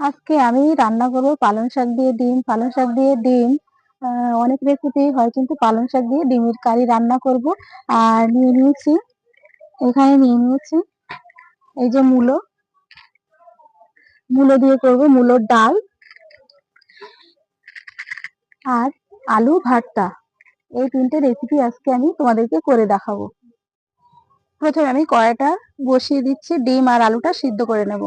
আজকে আমি রান্না করব পালং শাক দিয়ে ডিম। পালং শাক দিয়ে ডিম অনেক রেসিপি হয়, কিন্তু পালং শাক দিয়ে ডিমের কারি রান্না করব। আর এখানে নিয়ে নিয়েছি এই যে মূলো। মূলো দিয়ে করব মূলোর ডাল আর আলু ভর্তা। এই তিনটে রেসিপি আজকে আমি তোমাদেরকে করে দেখাবো। প্রথমে আমি কড়াইটা বসিয়ে দিচ্ছি, ডিম আর আলুটা সিদ্ধ করে নেব।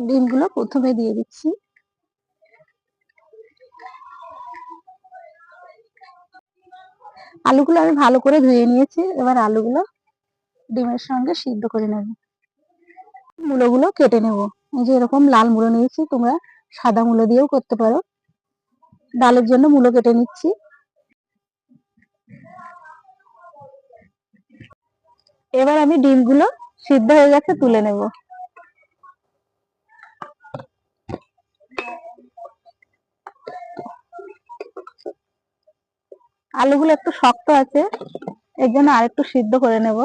ডিমগুলো প্রথমে দিয়ে দিচ্ছি। আলুগুলো আমি ভালো করে ধুয়ে নিয়েছি, এবার আলুগুলো ডিমের সঙ্গে সিদ্ধ করে নেব। মূলোগুলো কেটে নেব। এই যে এরকম লাল মূলো নিয়েছি, তোমরা সাদা মূলো দিয়েও করতে পারো। ডালের জন্য মূলো কেটে নিচ্ছি। এবার আমি ডিমগুলো সিদ্ধ হয়ে গেছে তুলে নেব। আলুগুলো একটু শক্ত আছে, এর জন্য আরেকটু সিদ্ধ করে নেব।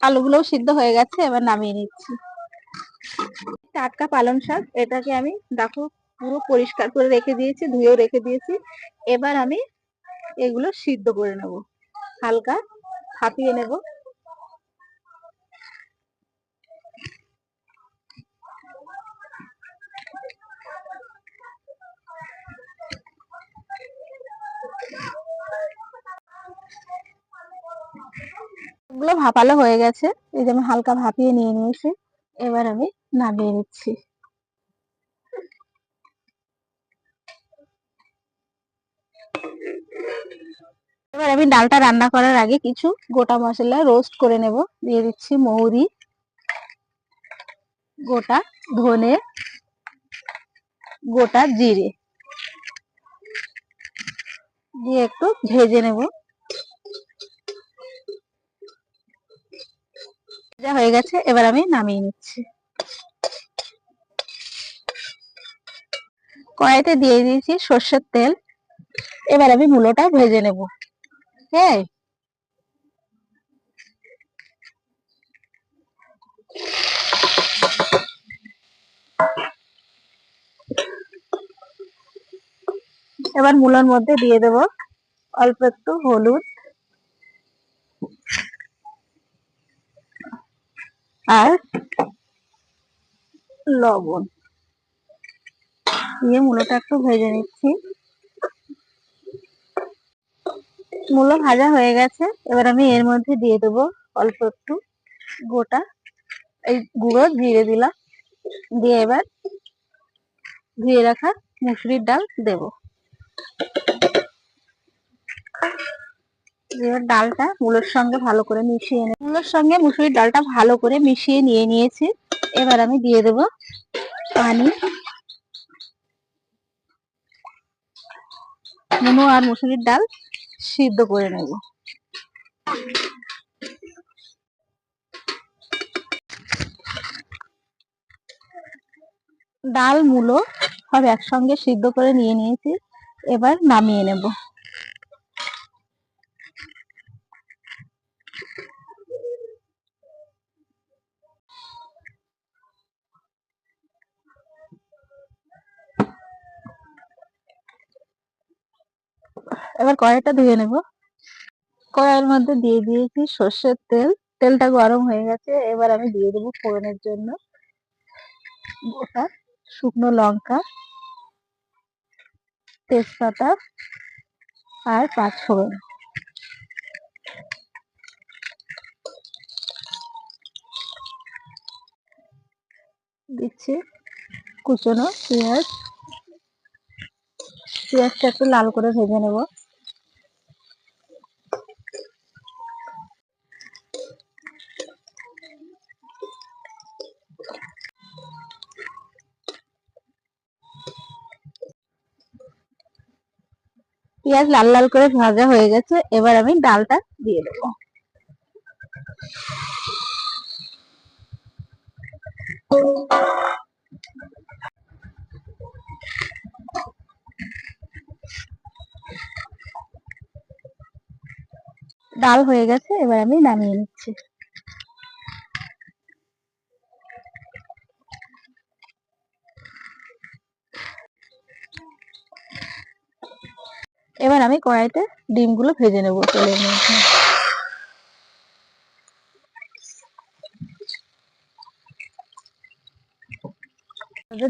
আলুগুলোও সিদ্ধ হয়ে গেছে, এবার নামিয়ে নিচ্ছি। টাটকা পালং শাক, এটাকে আমি দেখো পুরো পরিষ্কার করে রেখে দিয়েছি, ধুয়েও রেখে দিয়েছি। এবার আমি এগুলো সিদ্ধ করে নেব, হালকা ভাপিয়ে নেব। এগুলো ভাপালো হয়ে গেছে, এই যে আমি হালকা ভাপিয়ে নিয়ে নিয়েছি। এবার আমি নামিয়ে নিচ্ছি। এবার আমি ডালটা রান্না করার আগে কিছু গোটা মশলা রোস্ট করে নেব। দিয়ে দিচ্ছি মৌরি, গোটা ধনে, গোটা জিরে দিয়ে একটু ভেজে নেব। যা হয়ে গেছে, এবার আমি নামিয়ে নিচ্ছি। কড়াইতে দিয়ে দিয়েছি সর্ষের তেল। এবার আমি মূলোটা ভেজে নেব। হ্যাঁ, এবার মূলোর মধ্যে দিয়ে দেব অল্প একটু হলুদ আর লবণ দিয়ে মূলোটা একটু ভেজে নিচ্ছি। মূলো ভাজা হয়ে গেছে, এবার আমি এর মধ্যে দিয়ে দেবো অল্প একটু গোটা এই গুঁড়ো জিরে দিলাম। দিয়ে এবার ধুয়ে রাখা মুসুরির ডাল দেব। এবার ডালটা মূলোর সঙ্গে ভালো করে মিশিয়ে নেব। মূলোর সঙ্গে মুসুরির ডালটা ভালো করে মিশিয়ে নিয়েছি। এবার আমি দিয়ে দেব পানি। মূলো আর মুসুরির ডাল সিদ্ধ করে নেব। ডাল মূলো সব একসঙ্গে সিদ্ধ করে নিয়েছি, এবার নামিয়ে নেব। এবার কড়াইটা ধুয়ে নেব। কড়াইয়ের মধ্যে দিয়ে দিয়েছি সর্ষের তেল। তেলটা গরম হয়ে গেছে, এবার আমি দিয়ে দেবো ফোড়নের জন্য গোটা শুকনো লঙ্কা, তেজপাতা আর পাঁচফোড়ন। দিচ্ছি কুচনো পেঁয়াজ। পেঁয়াজটা একটু লাল করে ভেজে নেব। পেঁয়াজ লাল লাল করে ভাজা হয়ে গেছে, এবার আমি ডালটা দিয়ে দেবো। ডাল হয়ে গেছে, এবার আমি নামিয়ে নিচ্ছি। এবার আমি কড়াইতে ডিমগুলো ভেজে নেবো তেলের মধ্যে।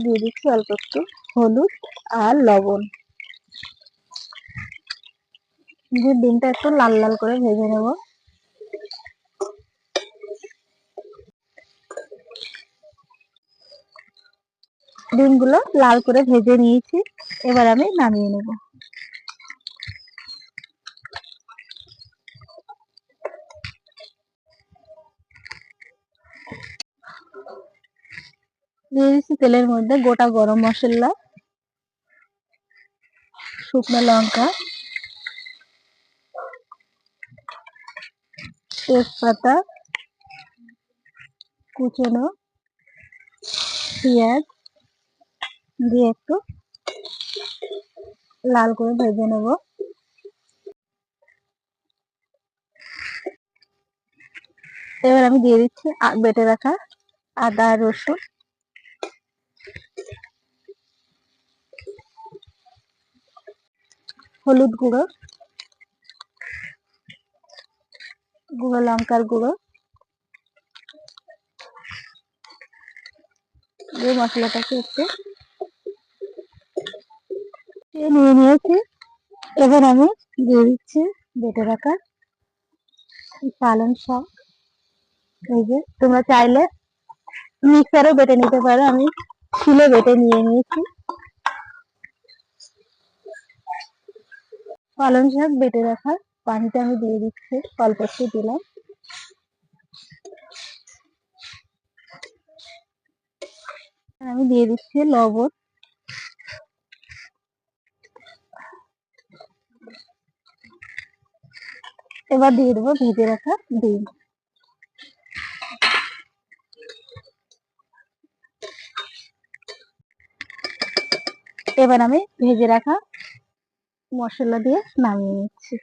দিয়ে দিচ্ছি অল্প একটু হলুদ আর লবণ, দিয়ে ডিমটা একটু লাল লাল করে ভেজে নেব। ডিমগুলো লাল করে ভেজে নিয়েছি, এবার আমি নামিয়ে নেব। দিয়ে দিচ্ছি তেলের মধ্যে গোটা গরম মশলা, শুকনো লঙ্কা, তেজপাতা, কুচনো পেঁয়াজ দিয়ে একটু লাল করে ভেজে নেব। এবার আমি দিয়ে দিচ্ছি বেটে রাখা আদা রসুন, হলুদ গুঁড়ো, গুঁড়ো লঙ্কার গুঁড়ো দিয়ে মশলাটাকে একটু নিয়ে নিয়েছি। এবার আমি দিয়ে দিচ্ছি বেটে রাখা পালং শাক। এই যে তোমরা চাইলে মিক্সারও বেটে নিতে পারো, আমি শিলে বেটে নিয়ে নিয়েছি। পালং শাক বেটে রাখা পানিটা আমি দিয়ে দিচ্ছি, অল্প একটু দিলাম। আমি দিয়ে দিচ্ছি লবণ, এবার দিয়ে দেবো ভেজে রাখা ডিম। এবার আমি ভেজে রাখা মশলা দিয়ে নামিয়ে নিচ্ছি।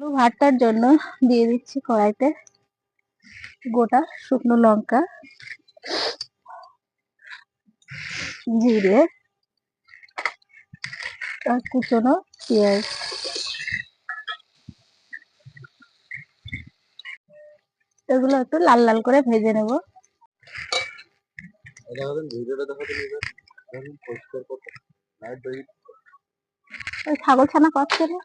আলু ভর্তার জন্য দিয়ে দিচ্ছি কড়াইতে গোটা শুকনো লঙ্কা, জিরে আর কুচনো পেঁয়াজ। এগুলো একটু লাল লাল করে ভেজে নেব। ছাগল ছানা করছে না।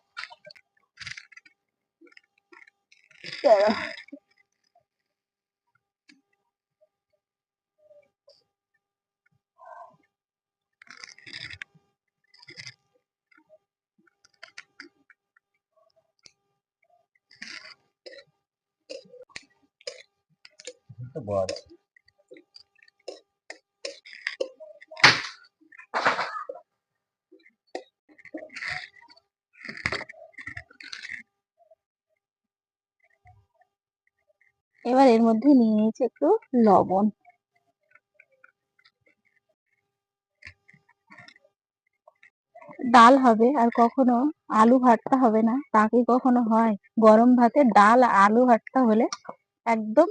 এবার এর মধ্যে নিয়ে নিয়েছি একটু লবণ। ডাল হবে আর কখনো আলু ভর্তা হবে না, তা কি কখনো হয়? গরম ভাতে ডাল আর আলু ভর্তা হলে একদম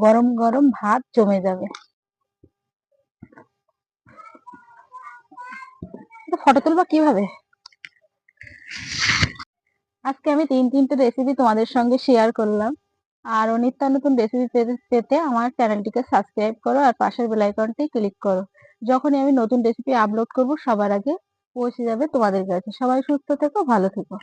গরম গরম ভাত জমে যাবে। ফটো তুলবা কিভাবে? আজকে আমি তিনটে রেসিপি তোমাদের সঙ্গে শেয়ার করলাম। আর নিত্য নতুন রেসিপি পেতে আমার চ্যানেলটিকে সাবস্ক্রাইব করো আর পাশের বেল আইকনটি ক্লিক করো। যখনই আমি নতুন রেসিপি আপলোড করব সবার আগে পৌঁছে যাবে তোমাদের কাছে। সবাই সুস্থ থেকো, ভালো থেকো।